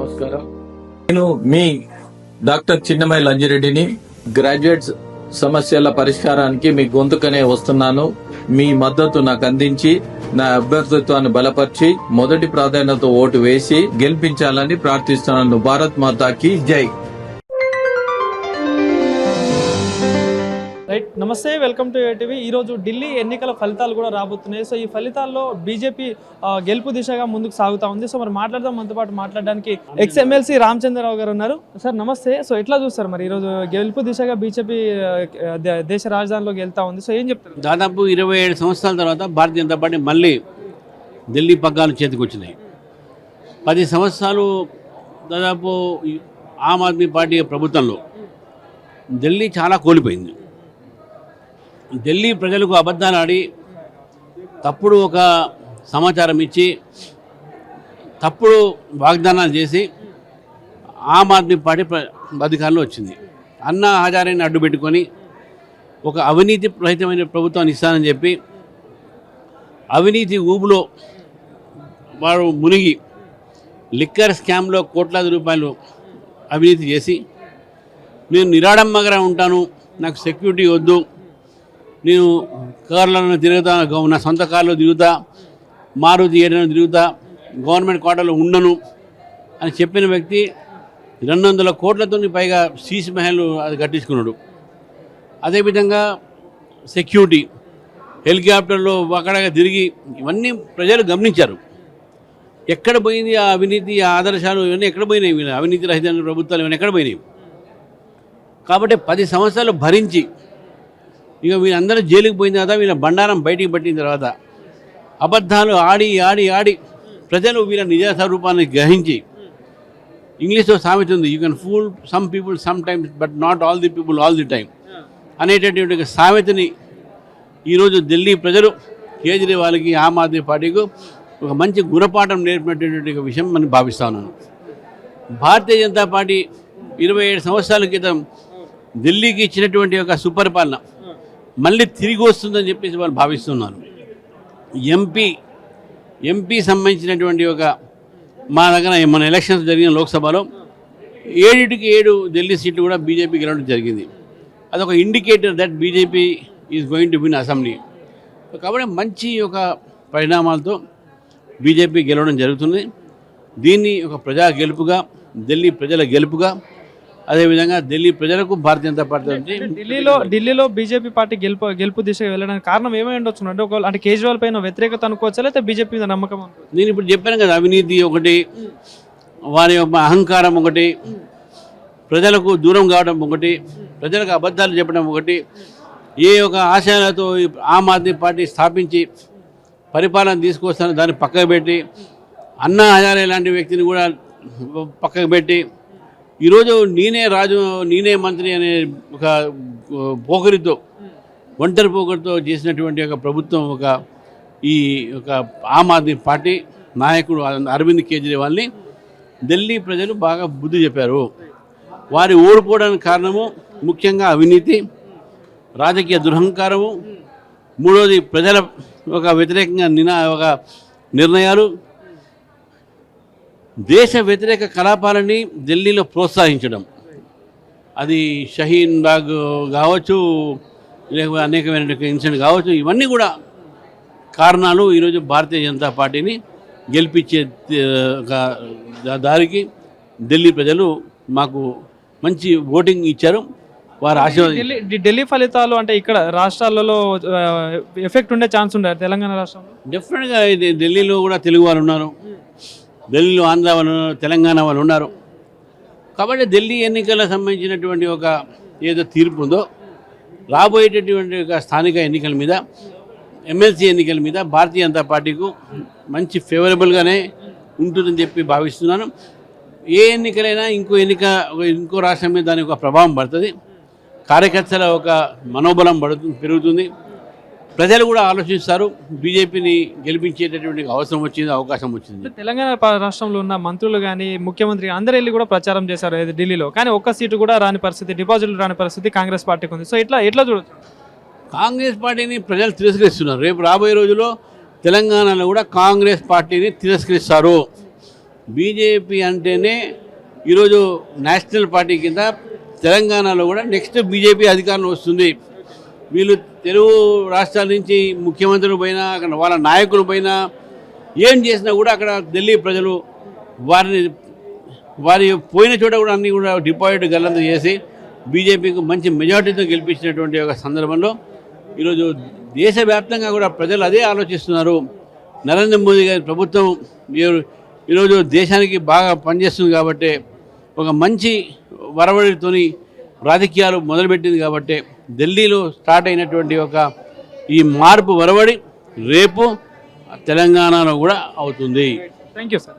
నమస్కారం. నేను మీ doctor చిన్నమై లంజిరెడ్డిని. Graduates సమస్యల పరిష్కారానికి మీ గొంతుకనే వస్తున్నాను. మీ మద్దతు నాకు అందించి నా అభ్యర్థిత్వాన్ని బలపరిచి మొదటి ప్రాధాన్యత ఓటు వేసి గెలిపించాలని ప్రార్థిస్తున్నాను. భారత్ మాతాకి జై. రైట్, నమస్తే, వెల్కమ్ టు ఏటీవీ. ఈరోజు ఢిల్లీ ఎన్నికల ఫలితాలు కూడా రాబోతున్నాయి. సో ఈ ఫలితాల్లో బీజేపీ గెలుపు దిశగా ముందుకు సాగుతా ఉంది. సో మరి మాట్లాడదాం, మనతో పాటు మాట్లాడడానికి ఎక్స్ఎమ్మెల్సీ రామచంద్రరావు గారు ఉన్నారు. సార్ నమస్తే. సో ఎట్లా చూస్తారు మరి ఈరోజు గెలుపు దిశగా బీజేపీ దేశ రాజధానిలోకి వెళ్తా ఉంది? సో ఏం చెప్తారు? దాదాపు 27 సంవత్సరాల తర్వాత భారతీయ జనతా పార్టీ మళ్ళీ ఢిల్లీ పగ్గాలు చేతికి వచ్చినాయి. 10 సంవత్సరాలు దాదాపు ఆమ్ ఆద్మీ పార్టీ ప్రభుత్వంలో ఢిల్లీ చాలా కోల్పోయింది. ఢిల్లీ ప్రజలకు అబద్ధాలు ఆడి తప్పుడు ఒక సమాచారం ఇచ్చి తప్పుడు వాగ్దానాలు చేసి ఆమ్ ఆద్మీ పార్టీ అధికారంలో వచ్చింది. అన్నా హజారేని అడ్డు పెట్టుకొని ఒక అవినీతి రహితమైన ప్రభుత్వాన్ని ఇస్తానని చెప్పి అవినీతి ఊబులో వారు మునిగి లిక్కర్ స్కామ్లో కోట్లాది రూపాయలు అవినీతి చేసి నేను నిరాడంబరంగా ఉంటాను, నాకు సెక్యూరిటీ వద్దు, నేను కార్లను తిరుగుతా, నా సొంత కార్లో తిరుగుతా, మారుతి ఏడను తిరుగుతా, గవర్నమెంట్ క్వార్టర్లో ఉండను అని చెప్పిన వ్యక్తి 200 కోట్లతో పైగా శీష్ మహల్ అది కట్టించుకున్నాడు. అదేవిధంగా సెక్యూరిటీ, హెలికాప్టర్లో అక్కడ తిరిగి ఇవన్నీ ప్రజలు గమనించారు. ఎక్కడ పోయింది ఆ అవినీతి, ఆ ఆదర్శాలు ఇవన్నీ ఎక్కడ పోయినాయి? అవినీతి రహిత ప్రభుత్వాలు ఇవన్నీ ఎక్కడ పోయినాయి? కాబట్టి 10 సంవత్సరాలు భరించి ఇక వీళ్ళందరూ జైలుకి పోయిన తర్వాత వీళ్ళ బండారం బయటికి పట్టిన తర్వాత అబద్ధాలు ఆడి ఆడి ఆడి ప్రజలు వీళ్ళ నిజ స్వరూపాన్ని గ్రహించి, ఇంగ్లీష్లో సామెత ఉంది, you can pool some people some times but not all the people all the time అనేటటువంటి సామెతని ఈరోజు ఢిల్లీ ప్రజలు కేజ్రీవాల్కి ఆమ్ ఆద్మీ పార్టీకు ఒక మంచి గుణపాఠం నేర్పినటువంటి విషయం మనం భావిస్తా ఉన్నాను. భారతీయ జనతా పార్టీ 27 సంవత్సరాల క్రితం ఢిల్లీకి ఇచ్చినటువంటి ఒక సుపరిపాలన మళ్ళీ తిరిగి వస్తుందని చెప్పేసి వాళ్ళు భావిస్తున్నారు. ఎంపీ సంబంధించినటువంటి ఒక మా దగ్గర మన ఎలక్షన్స్ జరిగిన లోక్సభలో 7 ఢిల్లీ సీట్లు కూడా బీజేపీ గెలవడం జరిగింది. అదొక indicator that BJP is going to win assembly. కాబట్టి మంచి ఒక పరిణామాలతో బీజేపీ గెలవడం జరుగుతుంది. దీన్ని ఒక ప్రజా గెలుపుగా, ఢిల్లీ ప్రజల గెలుపుగా, అదేవిధంగా ఢిల్లీ ప్రజలకు భారతీయ జనతా పార్టీ ఢిల్లీలో బీజేపీ పార్టీ గెలుపు దిశగా వెళ్ళడానికి కారణం ఏమై ఉండొచ్చు? అంటే కేజ్రీవాల్ పైన వ్యతిరేకత అనుకోవచ్చా, లేకపోతే బీజేపీ మీద నమ్మకం? నేను ఇప్పుడు చెప్పాను కదా, అవినీతి ఒకటి, వారి యొక్క అహంకారం ఒకటి, ప్రజలకు దూరం కావడం ఒకటి, ప్రజలకు అబద్ధాలు చెప్పడం ఒకటి, ఏ ఒక ఆశయాలతో ఆమ్ ఆద్మీ పార్టీ స్థాపించి పరిపాలన తీసుకొస్తాను దాన్ని పక్కకు పెట్టి అన్నా హజారే లాంటి వ్యక్తిని కూడా పక్కకు పెట్టి ఈరోజు నేనే రాజు నేనే మంత్రి అనే ఒక పోకరితో, ఒంటరి పోకరితో చేసినటువంటి ఒక ప్రభుత్వం, ఈ ఆమ్ ఆద్మీ పార్టీ నాయకుడు అరవింద్ కేజ్రీవాల్ని ఢిల్లీ ప్రజలు బాగా బుద్ధి చెప్పారు. వారి ఓడిపోవడానికి కారణము ముఖ్యంగా అవినీతి, రాజకీయ దురహంకారము, మూడోది ప్రజల ఒక వ్యతిరేకంగా ఒక నిర్ణయాలు, దేశ వ్యతిరేక కలాపాలని ఢిల్లీలో ప్రోత్సహించడం, అది షహీన్ బాగ్ కావచ్చు, లేకపోతే అనేకమైన ఇన్సిడెంట్ కావచ్చు, ఇవన్నీ కూడా కారణాలు ఈరోజు భారతీయ జనతా పార్టీని గెలిపించే దారికి ఢిల్లీ ప్రజలు మాకు మంచి ఓటింగ్ ఇచ్చారు. వారు ఢిల్లీ ఫలితాలు అంటే ఇక్కడ రాష్ట్రాలలో ఎఫెక్ట్ ఉండే ఛాన్స్ ఉండే తెలంగాణ రాష్ట్రంలో? డెఫినెట్గా ఢిల్లీలో కూడా తెలుగు వాళ్ళు ఉన్నారు, ఢిల్లీలో ఆంధ్ర వాళ్ళు ఉన్నారు, తెలంగాణ వాళ్ళు ఉన్నారు. కాబట్టి ఢిల్లీ ఎన్నికలకు సంబంధించినటువంటి ఒక ఏదో తీర్పు ఉందో రాబోయేటటువంటి ఒక స్థానిక ఎన్నికల మీద, ఎమ్మెల్సీ ఎన్నికల మీద భారతీయ జనతా పార్టీకు మంచి ఫేవరబుల్గానే ఉంటుందని చెప్పి భావిస్తున్నాను. ఏ ఎన్నికలైనా ఇంకో రాష్ట్రం మీద దాని ఒక ప్రభావం పడుతుంది, కార్యకర్తల ఒక మనోబలం పెరుగుతుంది, ప్రజలు కూడా ఆలోచిస్తారు, బీజేపీని గెలిపించేటటువంటి అవకాశం వచ్చింది. తెలంగాణ రాష్ట్రంలో ఉన్న మంత్రులు కానీ ముఖ్యమంత్రి అందరూ వెళ్ళి కూడా ప్రచారం చేశారు ఢిల్లీలో, కానీ ఒక్క సీటు కూడా రాని పరిస్థితి, డిపాజిట్లు రాని పరిస్థితి కాంగ్రెస్ పార్టీకి ఉంది. సో ఎట్లా చూడొచ్చు? కాంగ్రెస్ పార్టీని ప్రజలు తిరస్కరిస్తున్నారు. రేపు రాబోయే రోజుల్లో తెలంగాణలో కూడా కాంగ్రెస్ పార్టీని తిరస్కరిస్తారు. బీజేపీ అంటేనే ఈరోజు నేషనల్ పార్టీ కింద తెలంగాణలో కూడా నెక్స్ట్ బీజేపీ అధికారం వస్తుంది. వీళ్ళు తెలుగు రాష్ట్రాల నుంచి ముఖ్యమంత్రులు పోయినా అక్కడ వాళ్ళ నాయకులు పోయినా ఏం చేసినా కూడా అక్కడ ఢిల్లీ ప్రజలు వారి పోయిన చోట కూడా అన్నీ కూడా డిపాజిట్ గల్లంత చేసి బీజేపీకి మంచి మెజార్టీతో గెలిపించినటువంటి ఒక సందర్భంలో ఈరోజు దేశవ్యాప్తంగా కూడా ప్రజలు అదే ఆలోచిస్తున్నారు. నరేంద్ర మోదీ గారి ప్రభుత్వం ఈరోజు దేశానికి బాగా పనిచేస్తుంది కాబట్టి ఒక మంచి వరవడితోని రాజకీయాలు మొదలుపెట్టింది కాబట్టి ఢిల్లీలో స్టార్ట్ అయినటువంటి ఈ మార్పు వరవడి రేపు తెలంగాణలో కూడా అవుతుంది. Thank you sir.